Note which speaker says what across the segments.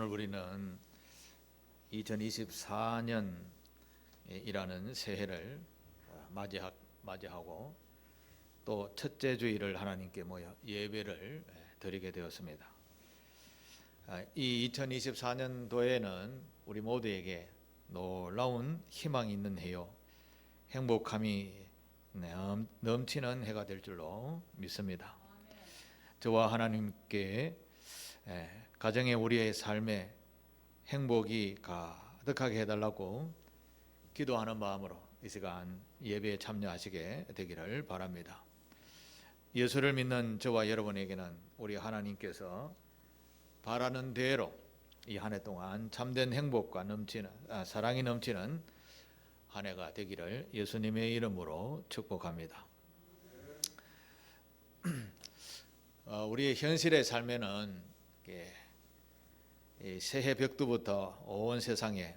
Speaker 1: 오늘 우리는 2024년이라는 새해를 맞이하고 또 첫째 주일을 하나님께 모여 예배를 드리게 되었습니다. 이 2024년도에는 우리 모두에게 놀라운 희망이 있는 해요. 행복함이 넘치는 해가 될 줄로 믿습니다. 저와 하나님께 가정의 우리의 삶에 행복이 가득하게 해달라고 기도하는 마음으로 이 시간 예배에 참여하시게 되기를 바랍니다. 예수를 믿는 저와 여러분에게는 우리 하나님께서 바라는 대로 이 한 해 동안 참된 행복과 사랑이 넘치는 한 해가 되기를 예수님의 이름으로 축복합니다. 우리의 현실의 삶에는 새해 벽두부터 온 세상에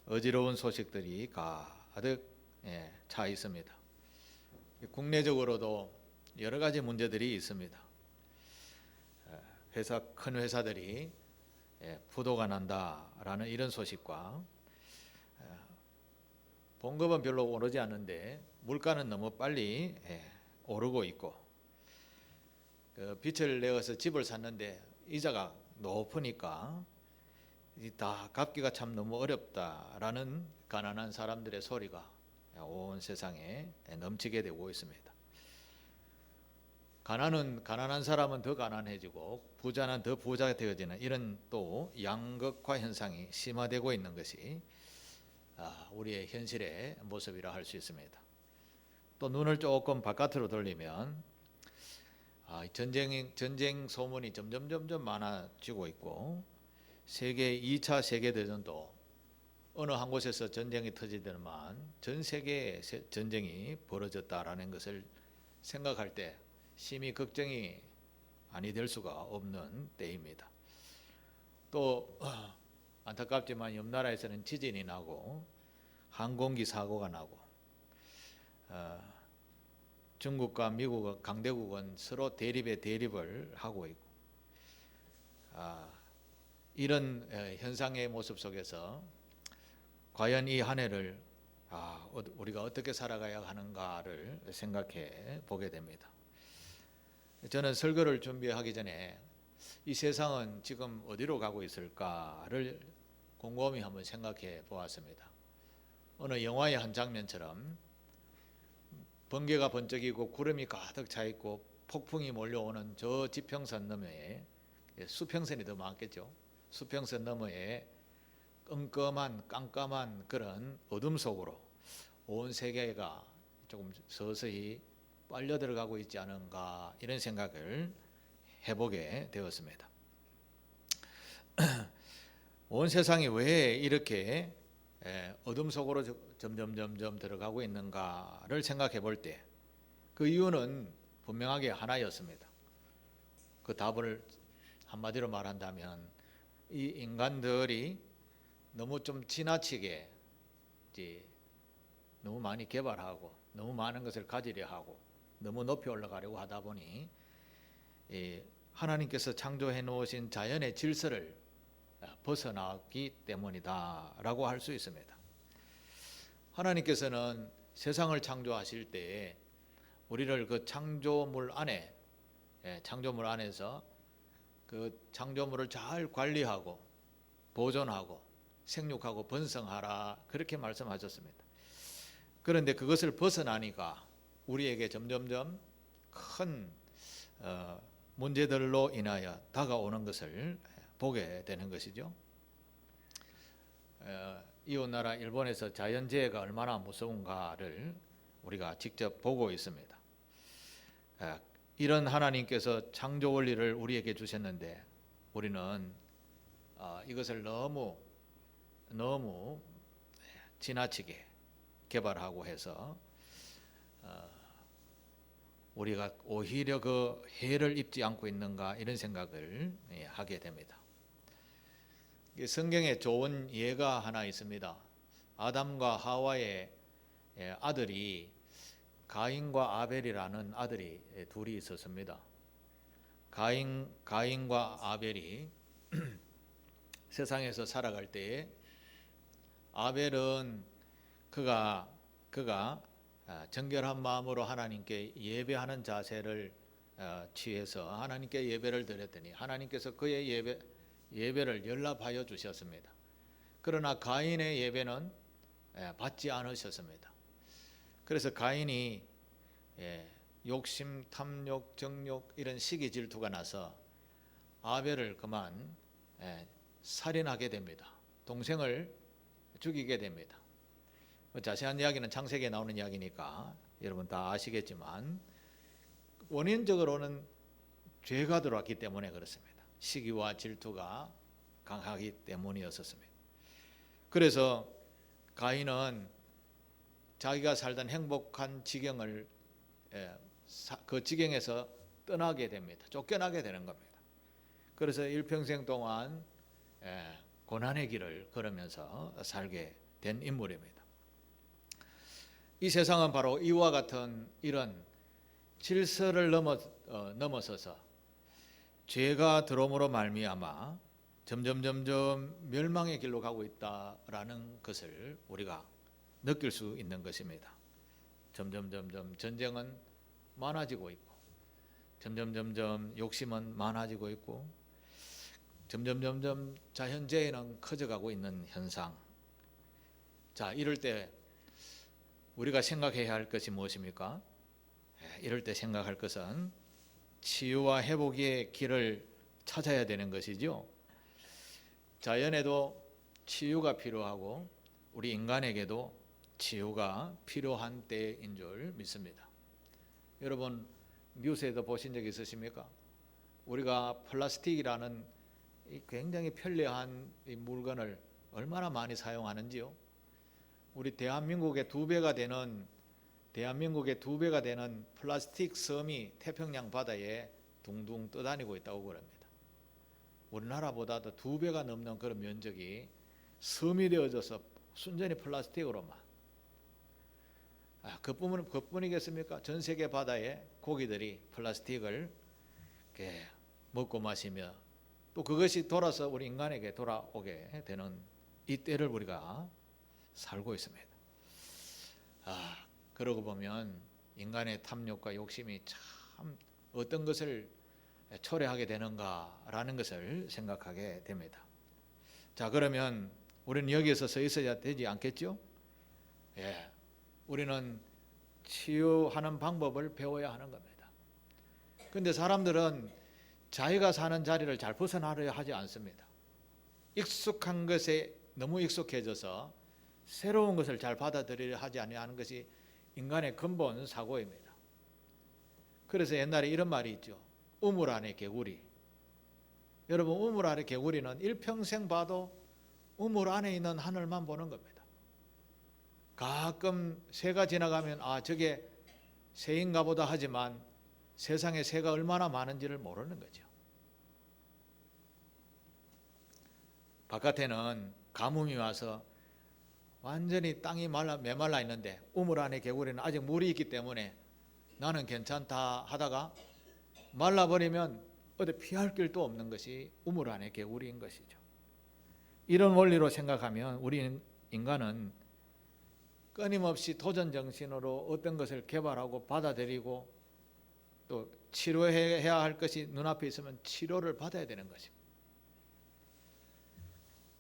Speaker 1: 어지러운 소식들이 가득 차 있습니다. 국내적으로도 여러 가지 문제들이 있습니다. 큰 회사들이 부도가 난다라는 이런 소식과 봉급은 별로 오르지 않는데 물가는 너무 빨리 오르고 있고, 빚을 내어서 집을 샀는데 이자가 높으니까 다 갚기가 참 너무 어렵다라는 가난한 사람들의 소리가 온 세상에 넘치게 되고 있습니다. 가난한 사람은 더 가난해지고 부자는 더 부자가 되어지는 이런 또 양극화 현상이 심화되고 있는 것이 우리의 현실의 모습이라 할 수 있습니다. 또 눈을 조금 바깥으로 돌리면 전쟁 소문이 점점 많아지고 있고, 2차 세계대전도 어느 한 곳에서 전쟁이 터지더만 전 세계에 전쟁이 벌어졌다라는 것을 생각할 때 심히 걱정이 아니 될 수가 없는 때입니다. 또 안타깝지만 옆 나라에서는 지진이 나고 항공기 사고가 나고, 중국과 미국 강대국은 서로 대립을 하고 있고, 이런 현상의 모습 속에서 과연 이 한 해를 우리가 어떻게 살아가야 하는가를 생각해 보게 됩니다. 저는 설교를 준비하기 전에 이 세상은 지금 어디로 가고 있을까를 곰곰이 한번 생각해 보았습니다. 어느 영화의 한 장면처럼 번개가 번쩍이고 구름이 가득 차 있고 폭풍이 몰려오는 저 지평선 너머에, 수평선이 더 많겠죠. 수평선 너머에 깜깜한 그런 어둠 속으로 온 세계가 조금 서서히 빨려 들어가고 있지 않은가, 이런 생각을 해보게 되었습니다. 온 세상이 왜 이렇게 어둠 속으로 점점 들어가고 있는가를 생각해 볼 때 그 이유는 분명하게 하나였습니다. 그 답을 한마디로 말한다면 이 인간들이 너무 좀 지나치게 너무 많이 개발하고 너무 많은 것을 가지려 하고 너무 높이 올라가려고 하다 보니 하나님께서 창조해 놓으신 자연의 질서를 벗어나기 때문이다라고 할 수 있습니다. 하나님께서는 세상을 창조하실 때 우리를 그 창조물 안에서 그 창조물을 잘 관리하고 보존하고 생육하고 번성하라, 그렇게 말씀하셨습니다. 그런데 그것을 벗어나니까 우리에게 점점점 큰 문제들로 인하여 다가오는 것을 보게 되는 것이죠. 이웃나라 일본에서 자연재해가 얼마나 무서운가를 우리가 직접 보고 있습니다. 이런 하나님께서 창조 원리를 우리에게 주셨는데 우리는 이것을 너무 지나치게 개발하고 해서 우리가 오히려 그 해를 입지 않고 있는가, 이런 생각을 하게 됩니다. 성경에 좋은 예가 하나 있습니다. 아담과 하와의 아들이 가인과 아벨이라는 아들이 둘이 있었습니다. 가인과 아벨이 세상에서 살아갈 때에 아벨은 그가 정결한 마음으로 하나님께 예배하는 자세를 취해서 하나님께 예배를 드렸더니 하나님께서 그의 예배를 연락하여 주셨습니다. 그러나 가인의 예배는 받지 않으셨습니다. 그래서 가인이 욕심, 탐욕, 정욕 이런 시기 질투가 나서 아벨을 그만 살인하게 됩니다. 동생을 죽이게 됩니다. 자세한 이야기는 창세기에 나오는 이야기니까 여러분 다 아시겠지만 원인적으로는 죄가 들어왔기 때문에 그렇습니다. 시기와 질투가 강하기 때문이었습니다. 그래서 가인은 자기가 살던 행복한 지경을 그 지경에서 떠나게 됩니다. 쫓겨나게 되는 겁니다. 그래서 일평생 동안 고난의 길을 걸으면서 살게 된 인물입니다. 이 세상은 바로 이와 같은 이런 질서를 넘어서서 죄가 들어옴으로 말미암아 점점 멸망의 길로 가고 있다라는 것을 우리가 느낄 수 있는 것입니다. 점점 전쟁은 많아지고 있고 점점 욕심은 많아지고 있고 점점 자연재해는 커져가고 있는 현상. 자, 이럴 때 우리가 생각해야 할 것이 무엇입니까? 이럴 때 생각할 것은 치유와 회복의 길을 찾아야 되는 것이죠. 자연에도 치유가 필요하고 우리 인간에게도 치유가 필요한 때인 줄 믿습니다. 여러분 뉴스에도 보신 적 있으십니까? 우리가 플라스틱이라는 굉장히 편리한 이 물건을 얼마나 많이 사용하는지요. 우리 대한민국의 2배가 되는 플라스틱 섬이 태평양 바다에 둥둥 떠다니고 있다고 그럽니다. 우리나라보다도 2배가 넘는 그런 면적이 섬이 되어져서 순전히 플라스틱으로만. 그뿐이겠습니까? 전 세계 바다에 고기들이 플라스틱을 이렇게 먹고 마시며 또 그것이 돌아서 우리 인간에게 돌아오게 되는 이 때를 우리가 살고 있습니다. 그러고 보면 인간의 탐욕과 욕심이 참 어떤 것을 초래하게 되는가라는 것을 생각하게 됩니다. 자, 그러면 우리는 여기에서 서 있어야 되지 않겠죠? 우리는 치유하는 방법을 배워야 하는 겁니다. 그런데 사람들은 자기가 사는 자리를 잘 벗어나려 하지 않습니다. 익숙한 것에 너무 익숙해져서 새로운 것을 잘 받아들이려 하지 않는 것이 인간의 근본 사고입니다. 그래서 옛날에 이런 말이 있죠. 우물 안에 개구리. 여러분 우물 안에 개구리는 일평생 봐도 우물 안에 있는 하늘만 보는 겁니다. 가끔 새가 지나가면 저게 새인가 보다 하지만 세상에 새가 얼마나 많은지를 모르는 거죠. 바깥에는 가뭄이 와서 완전히 땅이 메말라 있는데 우물 안에 개구리는 아직 물이 있기 때문에 나는 괜찮다 하다가 말라버리면 어디 피할 길도 없는 것이 우물 안에 개구리인 것이죠. 이런 원리로 생각하면 우리 인간은 끊임없이 도전 정신으로 어떤 것을 개발하고 받아들이고 또 치료해야 할 것이 눈앞에 있으면 치료를 받아야 되는 것입니다.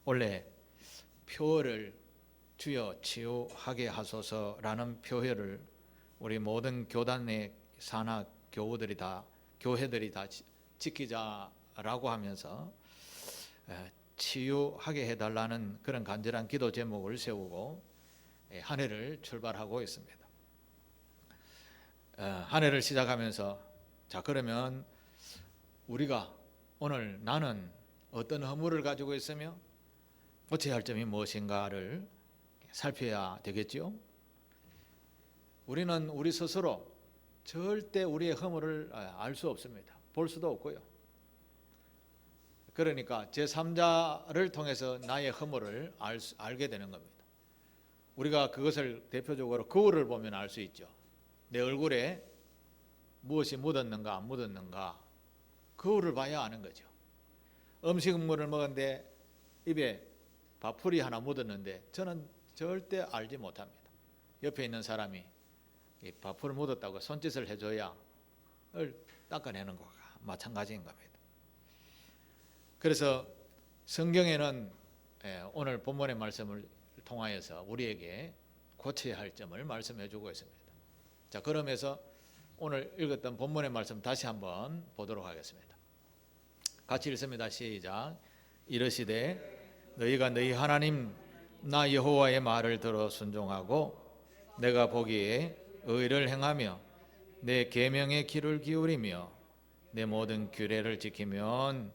Speaker 1: 원래 표어를 주여 치유하게 하소서라는 표현을 우리 모든 교단의 산하 교회들이 다 지키자라고 하면서 치유하게 해달라는 그런 간절한 기도 제목을 세우고 한 해를 출발하고 있습니다. 한 해를 시작하면서 자, 그러면 우리가 오늘 나는 어떤 허물을 가지고 있으며 고쳐야 할 점이 무엇인가를 살펴야 되겠죠. 우리는 우리 스스로 절대 우리의 허물을 알 수 없습니다. 볼 수도 없고요. 그러니까 제3자를 통해서 나의 허물을 알게 되는 겁니다. 우리가 그것을 대표적으로 거울을 보면 알 수 있죠. 내 얼굴에 무엇이 묻었는가 안 묻었는가 거울을 봐야 아는 거죠. 음식물을 먹었는데 입에 밥풀이 하나 묻었는데 저는 절대 알지 못합니다. 옆에 있는 사람이 이 밥풀 묻었다고 손짓을 해줘야 닦아내는 것과 마찬가지인 겁니다. 그래서 성경에는 오늘 본문의 말씀을 통하여서 우리에게 고쳐야 할 점을 말씀해 주고 있습니다. 자, 그러면서 오늘 읽었던 본문의 말씀 다시 한번 보도록 하겠습니다. 같이 읽습니다. 시작. 이르시되 너희가 너희 하나님 나 여호와의 말을 들어 순종하고 내가 보기에 의를 행하며 내 계명의 귀를 기울이며 내 모든 규례를 지키면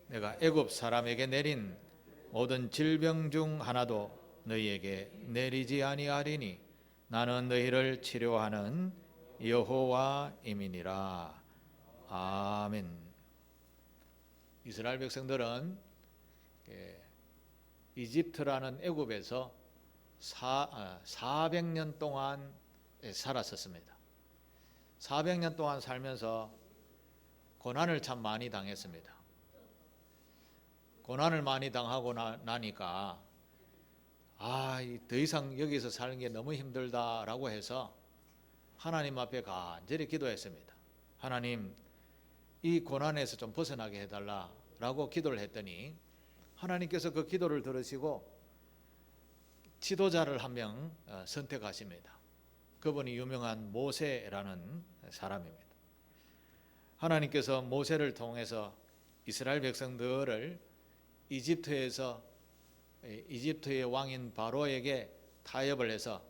Speaker 1: 내가 애굽 사람에게 내린 모든 질병 중 하나도 너희에게 내리지 아니하리니 나는 너희를 치료하는 여호와임이니라. 아멘. 이스라엘 백성들은 이집트라는 애굽에서 400년 동안 살았었습니다. 400년 동안 살면서 고난을 참 많이 당했습니다. 고난을 많이 당하고 나니까 더 이상 여기서 사는 게 너무 힘들다라고 해서 하나님 앞에 간절히 기도했습니다. 하나님, 이 고난에서 좀 벗어나게 해달라라고 기도를 했더니 하나님께서 그 기도를 들으시고 지도자를 한 명 선택하십니다. 그분이 유명한 모세라는 사람입니다. 하나님께서 모세를 통해서 이스라엘 백성들을 이집트의 왕인 바로에게 타협을 해서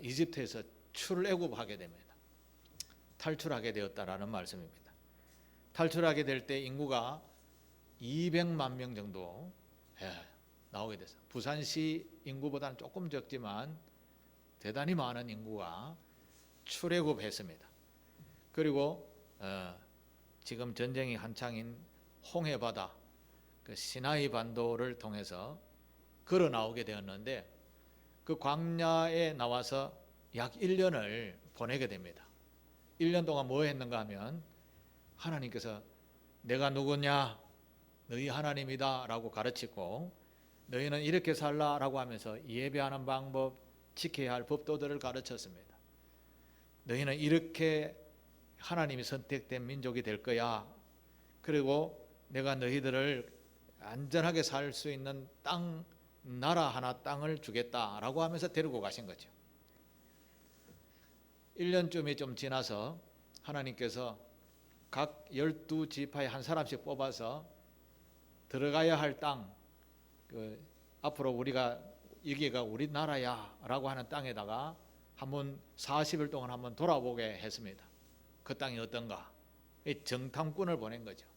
Speaker 1: 이집트에서 출애굽하게 됩니다. 탈출하게 되었다라는 말씀입니다. 탈출하게 될 때 인구가 200만 명 정도 나오게 됐어요. 부산시 인구보다는 조금 적지만 대단히 많은 인구가 출애굽했습니다. 그리고 지금 전쟁이 한창인 홍해바다, 그 시나이 반도를 통해서 걸어 나오게 되었는데 그 광야에 나와서 약 1년을 보내게 됩니다. 1년 동안 뭐 했는가 하면 하나님께서 내가 누구냐? 너희 하나님이다 라고 가르치고 너희는 이렇게 살라라고 하면서 예배하는 방법, 지켜야 할 법도들을 가르쳤습니다. 너희는 이렇게 하나님이 선택된 민족이 될 거야. 그리고 내가 너희들을 안전하게 살 수 있는 나라 하나 땅을 주겠다라고 하면서 데리고 가신 거죠. 1년쯤이 좀 지나서 하나님께서 각 12지파에 한 사람씩 뽑아서 들어가야 할 땅, 앞으로 우리가 여기가 우리나라야 라고 하는 땅에다가 한번 40일 동안 한번 돌아보게 했습니다. 그 땅이 어떤가? 정탐꾼을 보낸 거죠.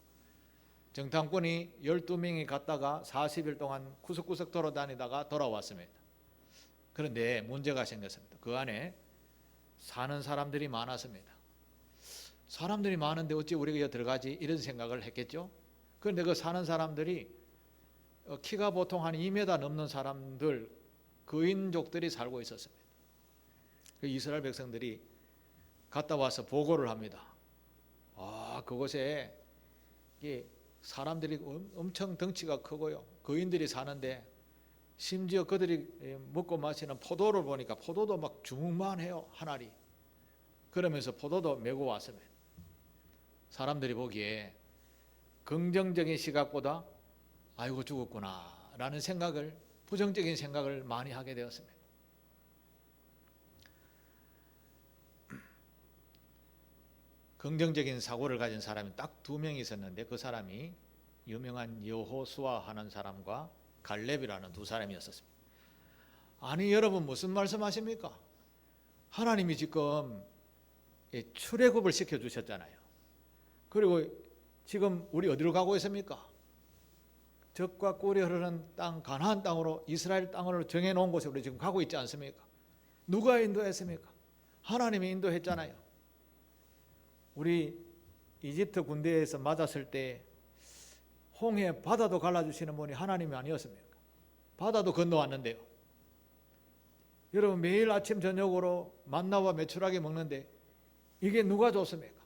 Speaker 1: 정탐꾼이 12명이 갔다가 40일 동안 구석구석 돌아다니다가 돌아왔습니다. 그런데 문제가 생겼습니다. 그 안에 사는 사람들이 많았습니다. 사람들이 많은데 어찌 우리가 여기 들어가지? 이런 생각을 했겠죠. 그런데 그 사는 사람들이 키가 보통 한 2m 넘는 사람들, 거인족들이 살고 있었습니다. 그 이스라엘 백성들이 갔다 와서 보고를 합니다. 그곳에 사람들이 엄청 덩치가 크고요. 거인들이 사는데 심지어 그들이 먹고 마시는 포도를 보니까 포도도 막 주먹만해요. 한 알이. 그러면서 포도도 메고 왔습니다. 사람들이 보기에 긍정적인 시각보다 아이고 죽었구나 라는 생각을, 부정적인 생각을 많이 하게 되었습니다. 긍정적인 사고를 가진 사람이 딱 2명 있었는데 그 사람이 유명한 여호수아 하는 사람과 갈렙이라는 2사람이었습니다. 아니 여러분 무슨 말씀하십니까? 하나님이 지금 출애굽을 시켜주셨잖아요. 그리고 지금 우리 어디로 가고 있습니까? 젖과 꿀이 흐르는 땅, 가나안 땅으로, 이스라엘 땅으로 정해놓은 곳에 우리 지금 가고 있지 않습니까? 누가 인도했습니까? 하나님이 인도했잖아요. 우리 이집트 군대에서 맞았을 때 홍해 바다도 갈라주시는 분이 하나님이 아니었습니까? 바다도 건너왔는데요. 여러분 매일 아침 저녁으로 만나와 메추라기 먹는데 이게 누가 줬습니까?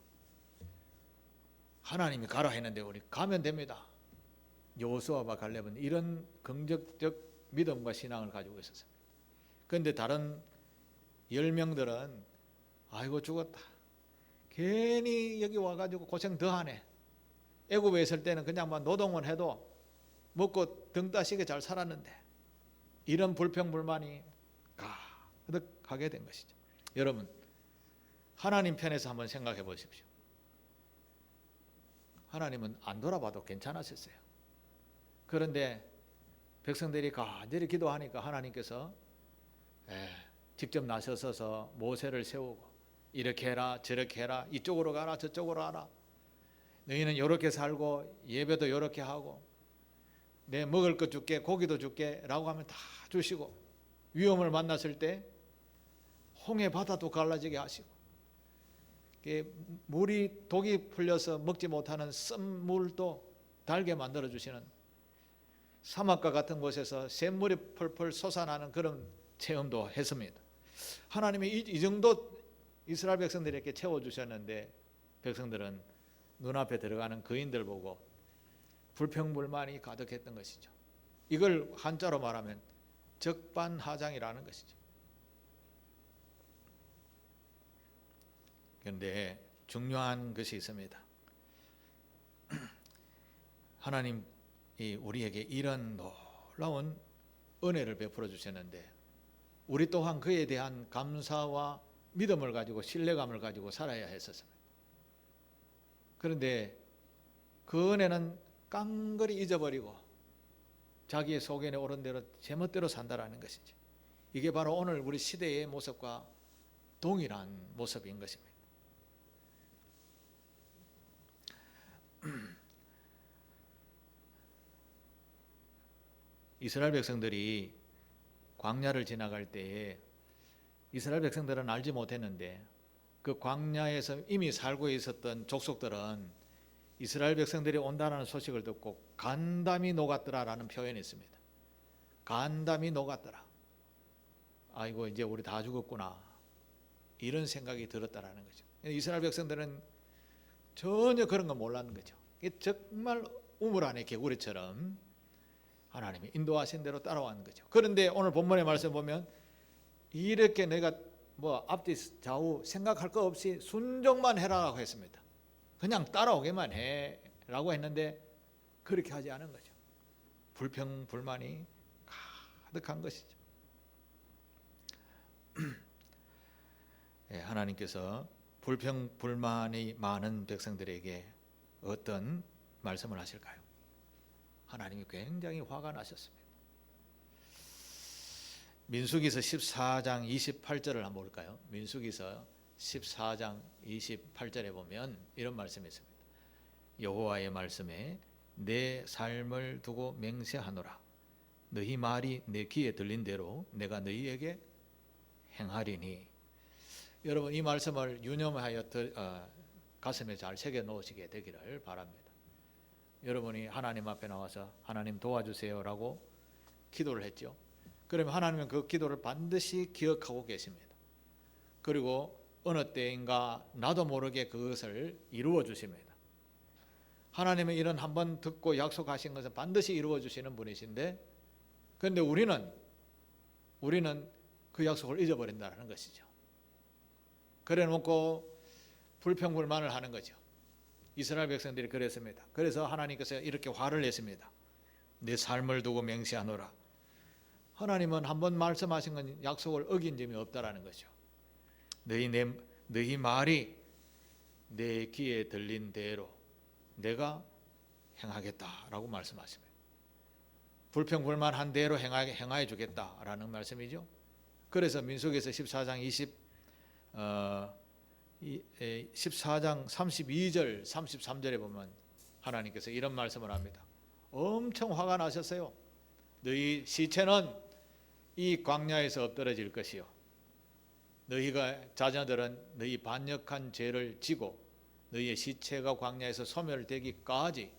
Speaker 1: 하나님이 가라 했는데 우리 가면 됩니다. 여호수아와 갈렙은 이런 긍정적 믿음과 신앙을 가지고 있었습니다. 그런데 다른 10명들은 아이고 죽었다, 괜히 여기 와가지고 고생 더하네, 애굽에 있을 때는 그냥 막 노동을 해도 먹고 등 따시게 잘 살았는데, 이런 불평불만이 가득하게 된 것이죠. 여러분, 하나님 편에서 한번 생각해 보십시오. 하나님은 안 돌아봐도 괜찮으셨어요. 그런데 백성들이 간절히 기도하니까 하나님께서 직접 나서서 모세를 세우고 이렇게 해라 저렇게 해라, 이쪽으로 가라 저쪽으로 가라, 너희는 이렇게 살고 예배도 이렇게 하고 내 먹을 것 줄게 고기도 줄게 라고 하면 다 주시고, 위험을 만났을 때 홍해 바다도 갈라지게 하시고, 물이 독이 풀려서 먹지 못하는 쓴물도 달게 만들어 주시는, 사막과 같은 곳에서 샘물이 펄펄 솟아나는 그런 체험도 했습니다. 하나님이 이 정도 이스라엘 백성들에게 채워주셨는데 백성들은 눈앞에 들어가는 거인들 보고 불평불만이 가득했던 것이죠. 이걸 한자로 말하면 적반하장이라는 것이죠. 그런데 중요한 것이 있습니다. 하나님이 우리에게 이런 놀라운 은혜를 베풀어 주셨는데 우리 또한 그에 대한 감사와 믿음을 가지고 신뢰감을 가지고 살아야 했었습니다. 그런데 그 은혜는 깡그리 잊어버리고 자기의 소견에 오른 대로 제멋대로 산다라는 것이죠. 이게 바로 오늘 우리 시대의 모습과 동일한 모습인 것입니다. 이스라엘 백성들이 광야를 지나갈 때에 이스라엘 백성들은 알지 못했는데 그 광야에서 이미 살고 있었던 족속들은 이스라엘 백성들이 온다는 소식을 듣고 간담이 녹았더라라는 표현이 있습니다. 간담이 녹았더라. 아이고 이제 우리 다 죽었구나, 이런 생각이 들었다라는 거죠. 이스라엘 백성들은 전혀 그런 거 몰랐는 거죠. 정말 우물 안에 개구리처럼 하나님이 인도하신 대로 따라왔는 거죠. 그런데 오늘 본문의 말씀 보면 이렇게 내가 앞뒤 좌우 생각할 거 없이 순종만 해라라고 했습니다. 그냥 따라오게만 해라고 했는데 그렇게 하지 않은 거죠. 불평불만이 가득한 것이죠. 하나님께서 불평불만이 많은 백성들에게 어떤 말씀을 하실까요? 하나님이 굉장히 화가 나셨습니다. 민수기서 14장 28절을 한번 볼까요? 민수기서 14장 28절에 보면 이런 말씀이 있습니다. 여호와의 말씀에 내 삶을 두고 맹세하노라. 너희 말이 내 귀에 들린 대로 내가 너희에게 행하리니. 여러분, 이 말씀을 유념하여 가슴에 잘 새겨 놓으시게 되기를 바랍니다. 여러분이 하나님 앞에 나와서 하나님 도와주세요라고 기도를 했죠. 그러면 하나님은 그 기도를 반드시 기억하고 계십니다. 그리고 어느 때인가 나도 모르게 그것을 이루어 주십니다. 하나님은 이런 한번 듣고 약속하신 것은 반드시 이루어 주시는 분이신데, 그런데 우리는 그 약속을 잊어버린다는 것이죠. 그래 놓고 불평불만을 하는 거죠. 이스라엘 백성들이 그랬습니다. 그래서 하나님께서 이렇게 화를 냈습니다. 내 삶을 두고 맹세하노라. 하나님은 한번 말씀하신 건 약속을 어긴 점이 없다라는 거죠. 너희 말이 내 귀에 들린 대로 내가 행하겠다라고 말씀하십니다. 불평불만한 대로 행하여 주겠다라는 말씀이죠. 그래서 민수기에서 14장 32절 33절에 보면 하나님께서 이런 말씀을 합니다. 엄청 화가 나셨어요. 너희 시체는 이 광야에서 엎드러질 것이요, 너희가 자녀들은 너희 반역한 죄를 지고 너희의 시체가 광야에서 소멸되기까지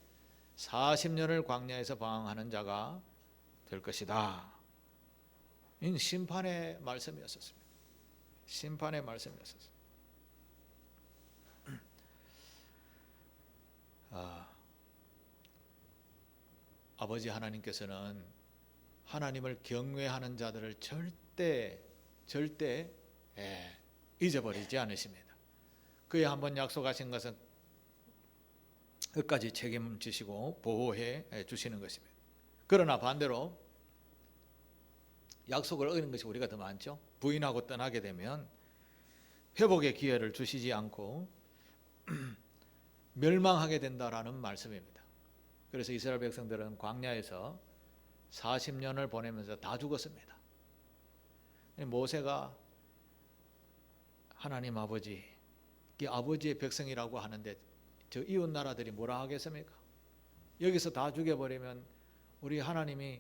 Speaker 1: 40년을 광야에서 방황하는 자가 될 것이다. 이는 심판의 말씀이었습니다. 심판의 말씀이었습니다. 아버지 하나님께서는 하나님을 경외하는 자들을 절대 잊어버리지 않으십니다. 그에 한번 약속하신 것은 끝까지 책임지시고 보호해 주시는 것입니다. 그러나 반대로 약속을 어기는 것이 우리가 더 많죠. 부인하고 떠나게 되면 회복의 기회를 주시지 않고 멸망하게 된다라는 말씀입니다. 그래서 이스라엘 백성들은 광야에서 40년을 보내면서 다 죽었습니다. 모세가 하나님 아버지, 아버지의 백성이라고 하는데 저 이웃 나라들이 뭐라 하겠습니까? 여기서 다 죽여버리면 우리 하나님이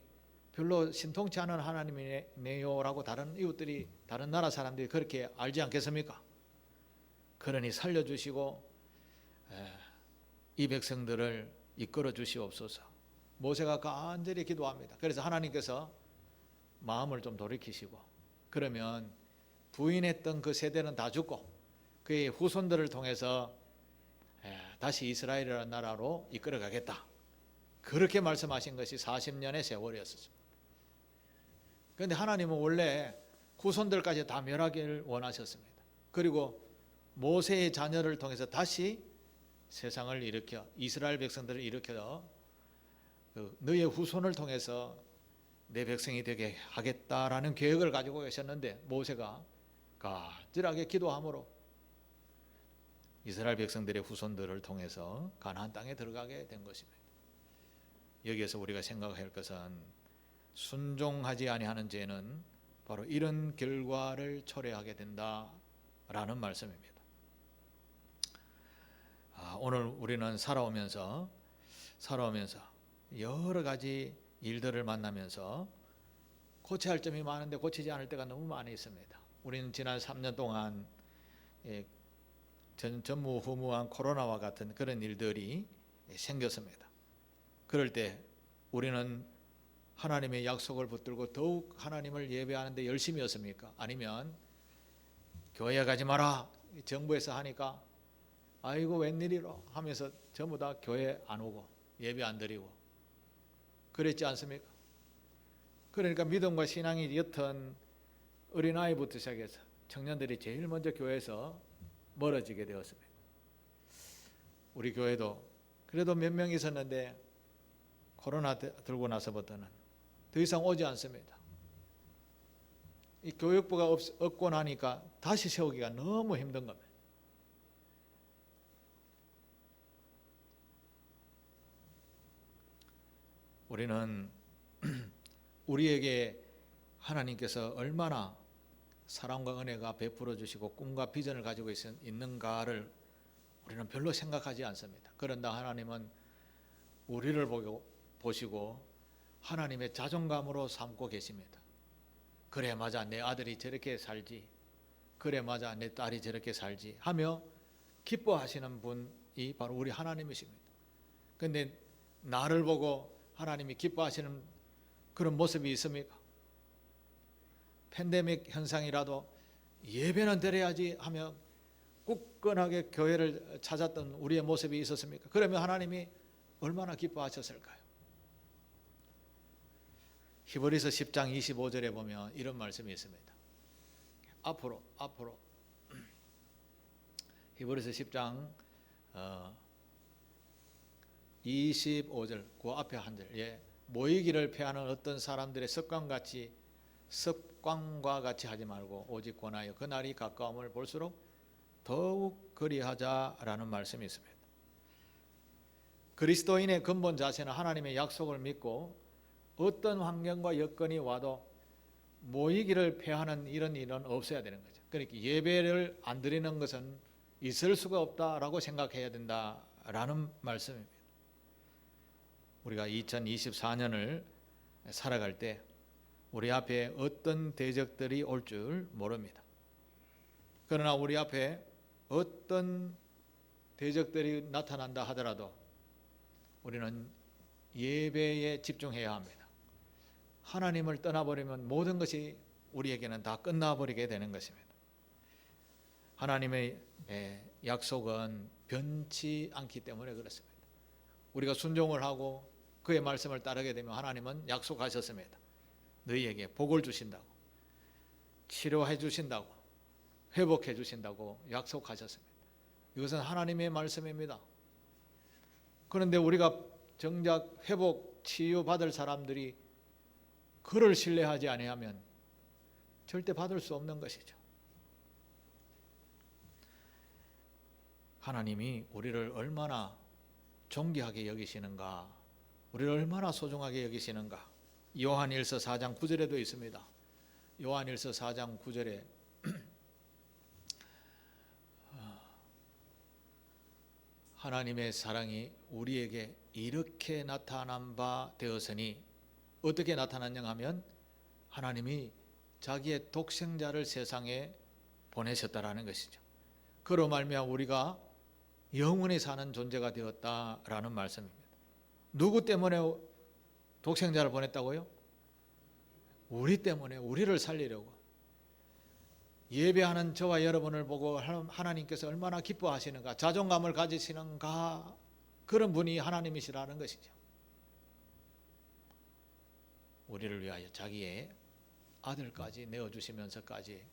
Speaker 1: 별로 신통치 않은 하나님이네요라고 다른 이웃들이, 다른 나라 사람들이 그렇게 알지 않겠습니까? 그러니 살려주시고 이 백성들을 이끌어 주시옵소서. 모세가 간절히 기도합니다. 그래서 하나님께서 마음을 좀 돌이키시고, 그러면 부인했던 그 세대는 다 죽고 그의 후손들을 통해서 다시 이스라엘이라는 나라로 이끌어 가겠다, 그렇게 말씀하신 것이 40년의 세월이었습니다. 그런데 하나님은 원래 후손들까지 다 멸하기를 원하셨습니다. 그리고 모세의 자녀를 통해서 다시 세상을 일으켜, 이스라엘 백성들을 일으켜 너의 후손을 통해서 내 백성이 되게 하겠다라는 계획을 가지고 계셨는데, 모세가 간절하게 기도함으로 이스라엘 백성들의 후손들을 통해서 가나안 땅에 들어가게 된 것입니다. 여기에서 우리가 생각할 것은 순종하지 아니하는 죄는 바로 이런 결과를 초래하게 된다라는 말씀입니다. 오늘 우리는 살아오면서 여러 가지 일들을 만나면서 고쳐야 할 점이 많은데 고치지 않을 때가 너무 많이 있습니다. 우리는 지난 3년 동안 전무후무한 코로나와 같은 그런 일들이 생겼습니다. 그럴 때 우리는 하나님의 약속을 붙들고 더욱 하나님을 예배하는데 열심이었습니까? 아니면 교회 가지 마라, 정부에서 하니까 아이고 웬일이로 하면서 전부 다 교회 안 오고 예배 안 드리고 그랬지 않습니까? 그러니까 믿음과 신앙이 옅은 어린아이부터 시작해서 청년들이 제일 먼저 교회에서 멀어지게 되었습니다. 우리 교회도 그래도 몇 명 있었는데 코로나 들고 나서부터는 더 이상 오지 않습니다. 이 교육부가 없고 나니까 다시 세우기가 너무 힘든 겁니다. 우리는 우리에게 하나님께서 얼마나 사랑과 은혜가 베풀어 주시고 꿈과 비전을 가지고 있는가를 우리는 별로 생각하지 않습니다. 그런다 하나님은 우리를 보시고 하나님의 자존감으로 삼고 계십니다. 그래 맞아, 내 아들이 저렇게 살지, 그래 맞아, 내 딸이 저렇게 살지 하며 기뻐하시는 분이 바로 우리 하나님이십니다. 그런데 나를 보고 하나님이 기뻐하시는 그런 모습이 있습니까? 팬데믹 현상이라도 예배는 드려야지 하며 굳건하게 교회를 찾았던 우리의 모습이 있었습니까? 그러면 하나님이 얼마나 기뻐하셨을까요? 히브리서 10장 25절에 보면 이런 말씀이 있습니다. 앞으로 히브리서 10장 25절 그 앞에 한 절, 모이기를 패하는 어떤 사람들의 습관과 같이 하지 말고 오직 권하여 그날이 가까움을 볼수록 더욱 그리하자라는 말씀이 있습니다. 그리스도인의 근본 자세는 하나님의 약속을 믿고 어떤 환경과 여건이 와도 모이기를 패하는 이런 일은 없어야 되는 거죠. 그러니까 예배를 안 드리는 것은 있을 수가 없다라고 생각해야 된다라는 말씀입니다. 우리가 2024년을 살아갈 때 우리 앞에 어떤 대적들이 올 줄 모릅니다. 그러나 우리 앞에 어떤 대적들이 나타난다 하더라도 우리는 예배에 집중해야 합니다. 하나님을 떠나버리면 모든 것이 우리에게는 다 끝나버리게 되는 것입니다. 하나님의 약속은 변치 않기 때문에 그렇습니다. 우리가 순종을 하고 그의 말씀을 따르게 되면 하나님은 약속하셨습니다. 너희에게 복을 주신다고, 치료해 주신다고, 회복해 주신다고 약속하셨습니다. 이것은 하나님의 말씀입니다. 그런데 우리가 정작 회복, 치유받을 사람들이 그를 신뢰하지 아니하면 절대 받을 수 없는 것이죠. 하나님이 우리를 얼마나 존귀하게 여기시는가, 우리를 얼마나 소중하게 여기시는가. 요한일서 4장 9절에도 있습니다. 요한일서 4장 9절에 하나님의 사랑이 우리에게 이렇게 나타난 바 되었으니, 어떻게 나타났냐 하면 하나님이 자기의 독생자를 세상에 보내셨다라는 것이죠. 그로 말미암아 우리가 영원히 사는 존재가 되었다라는 말씀입니다. 누구 때문에 독생자를 보냈다고요? 우리 때문에, 우리를 살리려고. 예배하는 저와 여러분을 보고 하나님께서 얼마나 기뻐하시는가, 자존감을 가지시는가, 그런 분이 하나님이시라는 것이죠. 우리를 위하여 자기의 아들까지 내어주시면서까지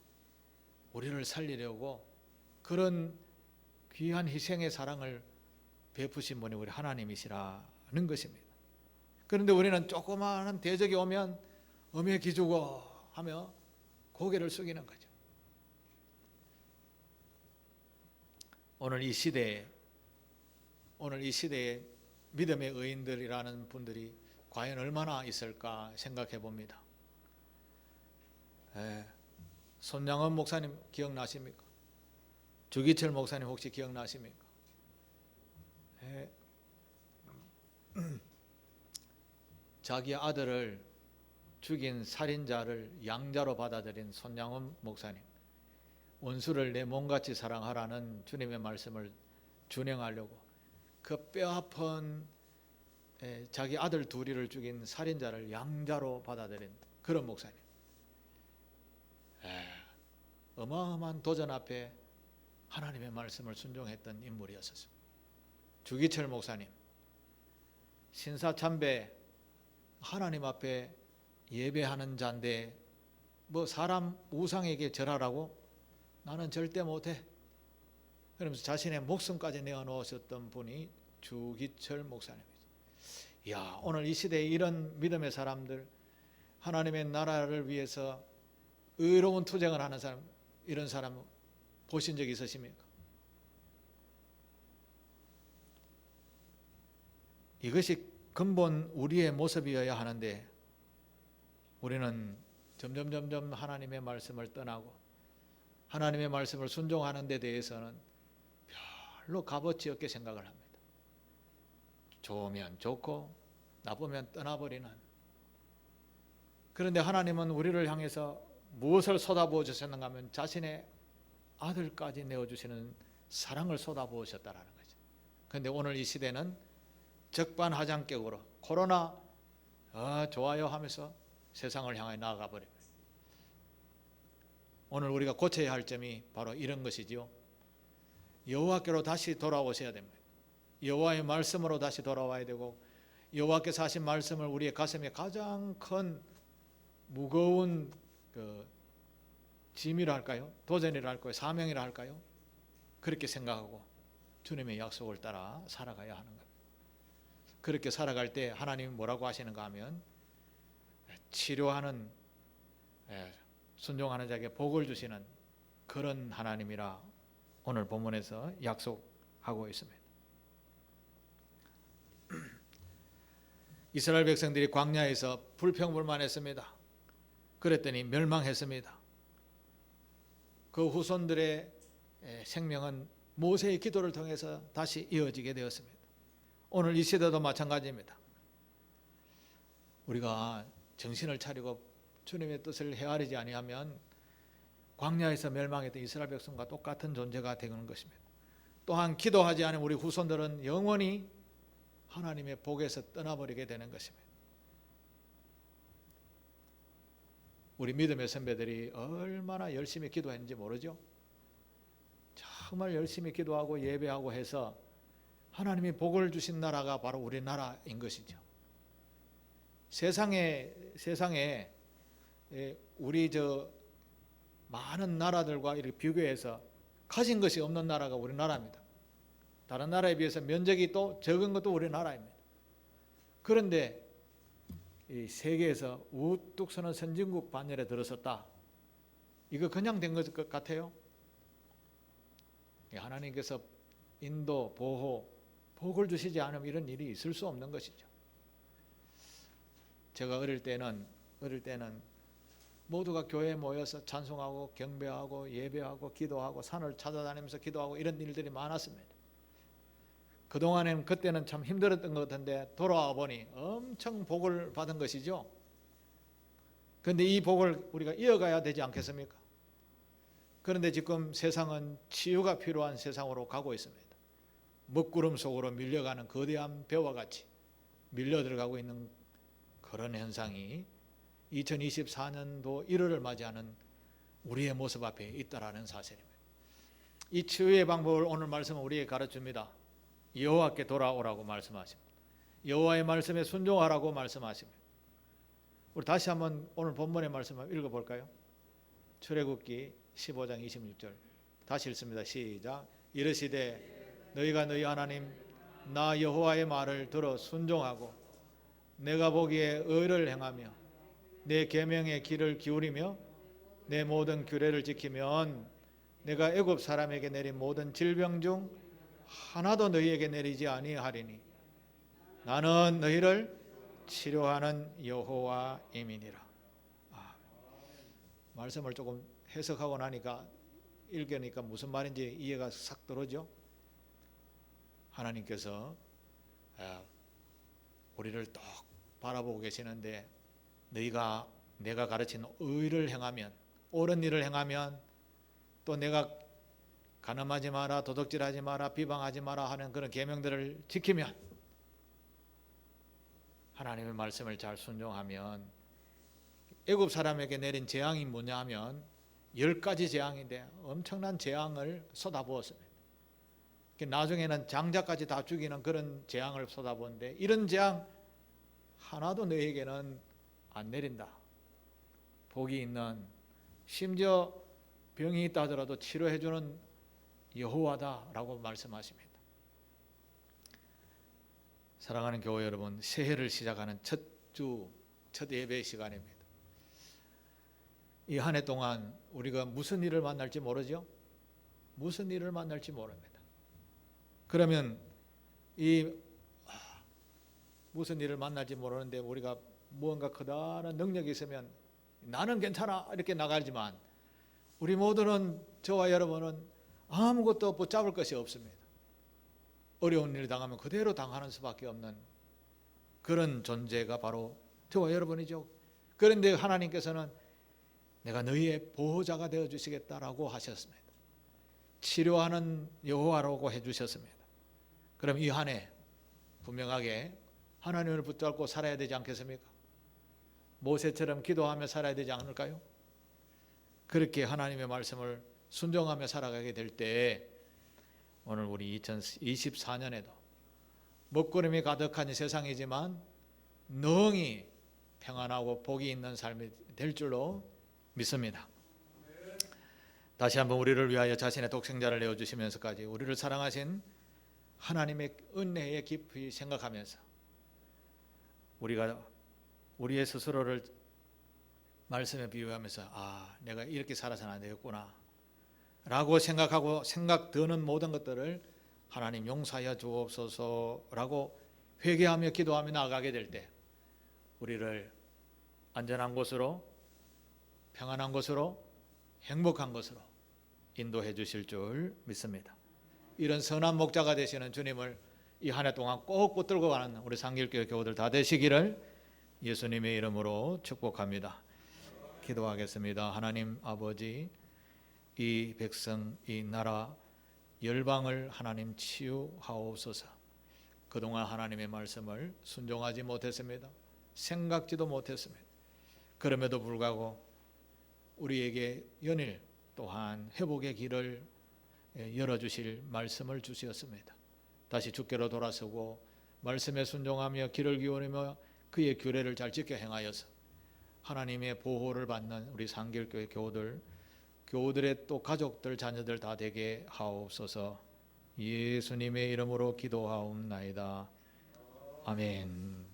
Speaker 1: 우리를 살리려고 그런 귀한 희생의 사랑을 베푸신 분이 우리 하나님이시라는 것입니다. 그런데 우리는 조그마한 대적이 오면 엄해 기죽어 하며 고개를 숙이는 거죠. 오늘 이 시대에 믿음의 의인들이라는 분들이 과연 얼마나 있을까 생각해 봅니다. 손양원 목사님 기억나십니까? 주기철 목사님 혹시 기억나십니까? 자기 아들을 죽인 살인자를 양자로 받아들인 손양원 목사님, 원수를 내 몸같이 사랑하라는 주님의 말씀을 준행하려고 그 뼈아픈 자기 아들 둘이를 죽인 살인자를 양자로 받아들인 그런 목사님. 어마어마한 도전 앞에 하나님의 말씀을 순종했던 인물이었습니다. 주기철 목사님, 신사참배 하나님 앞에 예배하는 자인데 뭐 사람 우상에게 절하라고? 나는 절대 못해. 그러면서 자신의 목숨까지 내어놓으셨던 분이 주기철 목사님이죠. 이야, 오늘 이 시대에 이런 믿음의 사람들, 하나님의 나라를 위해서 의로운 투쟁을 하는 사람, 이런 사람 보신 적 있으십니까? 이것이 근본 우리의 모습이어야 하는데 우리는 점점 하나님의 말씀을 떠나고 하나님의 말씀을 순종하는 데 대해서는 별로 값어치 없게 생각을 합니다. 좋으면 좋고 나쁘면 떠나버리는. 그런데 하나님은 우리를 향해서 무엇을 쏟아부어 주셨는가 하면 자신의 아들까지 내어주시는 사랑을 쏟아부어 셨다라는 거죠. 그런데 오늘 이 시대는 적반하장격으로 코로나 좋아요 하면서 세상을 향해 나아가 버립니다. 오늘 우리가 고쳐야 할 점이 바로 이런 것이지요. 여호와께로 다시 돌아오셔야 됩니다. 여호와의 말씀으로 다시 돌아와야 되고, 여호와께서 하신 말씀을 우리의 가슴에 가장 큰 무거운 짐이라 할까요? 도전이라 할까요? 사명이라 할까요? 그렇게 생각하고 주님의 약속을 따라 살아가야 하는 겁니다. 그렇게 살아갈 때 하나님이 뭐라고 하시는가 하면 치료하는, 순종하는 자에게 복을 주시는 그런 하나님이라 오늘 본문에서 약속하고 있습니다. 이스라엘 백성들이 광야에서 불평불만했습니다. 그랬더니 멸망했습니다. 그 후손들의 생명은 모세의 기도를 통해서 다시 이어지게 되었습니다. 오늘 이 시대도 마찬가지입니다. 우리가 정신을 차리고 주님의 뜻을 헤아리지 아니하면 광야에서 멸망했던 이스라엘 백성과 똑같은 존재가 되는 것입니다. 또한 기도하지 않은 우리 후손들은 영원히 하나님의 복에서 떠나버리게 되는 것입니다. 우리 믿음의 선배들이 얼마나 열심히 기도했는지 모르죠? 정말 열심히 기도하고 예배하고 해서 하나님이 복을 주신 나라가 바로 우리나라인 것이죠. 세상에 우리 많은 나라들과 이렇게 비교해서 가진 것이 없는 나라가 우리나라입니다. 다른 나라에 비해서 면적이 또 적은 것도 우리나라입니다. 그런데 이 세계에서 우뚝 서는 선진국 반열에 들어섰다. 이거 그냥 된 것 같아요? 하나님께서 인도, 보호, 복을 주시지 않으면 이런 일이 있을 수 없는 것이죠. 제가 어릴 때는 모두가 교회에 모여서 찬송하고 경배하고 예배하고 기도하고 산을 찾아다니면서 기도하고 이런 일들이 많았습니다. 그동안에는 그때는 참 힘들었던 것 같은데 돌아와 보니 엄청 복을 받은 것이죠. 그런데 이 복을 우리가 이어가야 되지 않겠습니까? 그런데 지금 세상은 치유가 필요한 세상으로 가고 있습니다. 먹구름 속으로 밀려가는 거대한 배와 같이 밀려 들어가고 있는 그런 현상이 2024년도 1월을 맞이하는 우리의 모습 앞에 있다라는 사실입니다. 이 치유의 방법을 오늘 말씀은 우리에게 가르쳐줍니다. 여호와께 돌아오라고 말씀하십니다. 여호와의 말씀에 순종하라고 말씀하십니다. 우리 다시 한번 오늘 본문의 말씀을 읽어볼까요? 출애굽기 15장 26절 다시 읽습니다. 시작. 이르시되 너희가 너희 하나님 나 여호와의 말을 들어 순종하고 내가 보기에 의를 행하며 내 계명의 귀를 기울이며 내 모든 규례를 지키면 내가 애굽 사람에게 내린 모든 질병 중 하나도 너희에게 내리지 아니하리니 나는 너희를 치료하는 여호와임이니라. 말씀을 조금 해석하고 나니까 읽으니까 무슨 말인지 이해가 싹 들어오죠. 하나님께서 우리를 똑 바라보고 계시는데 너희가 내가 가르친 의를 행하면 옳은 일을 행하면 또 내가 간음하지 마라, 도둑질하지 마라, 비방하지 마라 하는 그런 계명들을 지키면 하나님의 말씀을 잘 순종하면 애굽 사람에게 내린 재앙이 뭐냐 하면 10가지 재앙인데 엄청난 재앙을 쏟아부었습니다. 나중에는 장자까지 다 죽이는 그런 재앙을 쏟아부었는데 이런 재앙 하나도 너희에게는 안 내린다. 복이 있는 심지어 병이 있다 하더라도 치료해주는 여호와다라고 말씀하십니다. 사랑하는 교회 여러분, 새해를 시작하는 첫 예배 시간입니다. 이 한 해 동안 우리가 무슨 일을 만날지 모르죠? 무슨 일을 만날지 모릅니다. 그러면 무슨 일을 만날지 모르는데 우리가 무언가 커다란 능력이 있으면 나는 괜찮아 이렇게 나가지만 우리 모두는 저와 여러분은 아무것도 붙잡을 것이 없습니다. 어려운 일을 당하면 그대로 당하는 수밖에 없는 그런 존재가 바로 저와 여러분이죠. 그런데 하나님께서는 내가 너희의 보호자가 되어 주시겠다라고 하셨습니다. 치료하는 여호와라고 해주셨습니다. 그럼 이 한 해 분명하게 하나님을 붙잡고 살아야 되지 않겠습니까? 모세처럼 기도하며 살아야 되지 않을까요? 그렇게 하나님의 말씀을 순종하며 살아가게 될 때 오늘 우리 2024년에도 먹구름이 가득한 세상이지만 능히 평안하고 복이 있는 삶이 될 줄로 믿습니다. 다시 한번 우리를 위하여 자신의 독생자를 내어주시면서까지 우리를 사랑하신 하나님의 은혜에 깊이 생각하면서 우리가 우리의 스스로를 말씀에 비유하면서 내가 이렇게 살아서는 안 되겠구나 라고 생각하고 생각 드는 모든 것들을 하나님 용서하여 주옵소서라고 회개하며 기도하며 나아가게 될 때 우리를 안전한 곳으로 평안한 곳으로 행복한 곳으로 인도해 주실 줄 믿습니다. 이런 선한 목자가 되시는 주님을 이 한 해 동안 꼭 붙들고 가는 우리 상길교회 교우들 다 되시기를 예수님의 이름으로 축복합니다. 기도하겠습니다. 하나님 아버지, 이 백성, 이 나라, 열방을 하나님 치유하옵소서. 그동안 하나님의 말씀을 순종하지 못했습니다. 생각지도 못했습니다. 그럼에도 불구하고 우리에게 연일 또한 회복의 길을 열어주실 말씀을 주셨습니다. 다시 주께로 돌아서고 말씀에 순종하며 길을 기울이며 그의 규례를 잘 지켜 행하여서 하나님의 보호를 받는 우리 상길교회 교우들의 또 가족들 자녀들 다 되게 하옵소서. 예수님의 이름으로 기도하옵나이다. 아멘.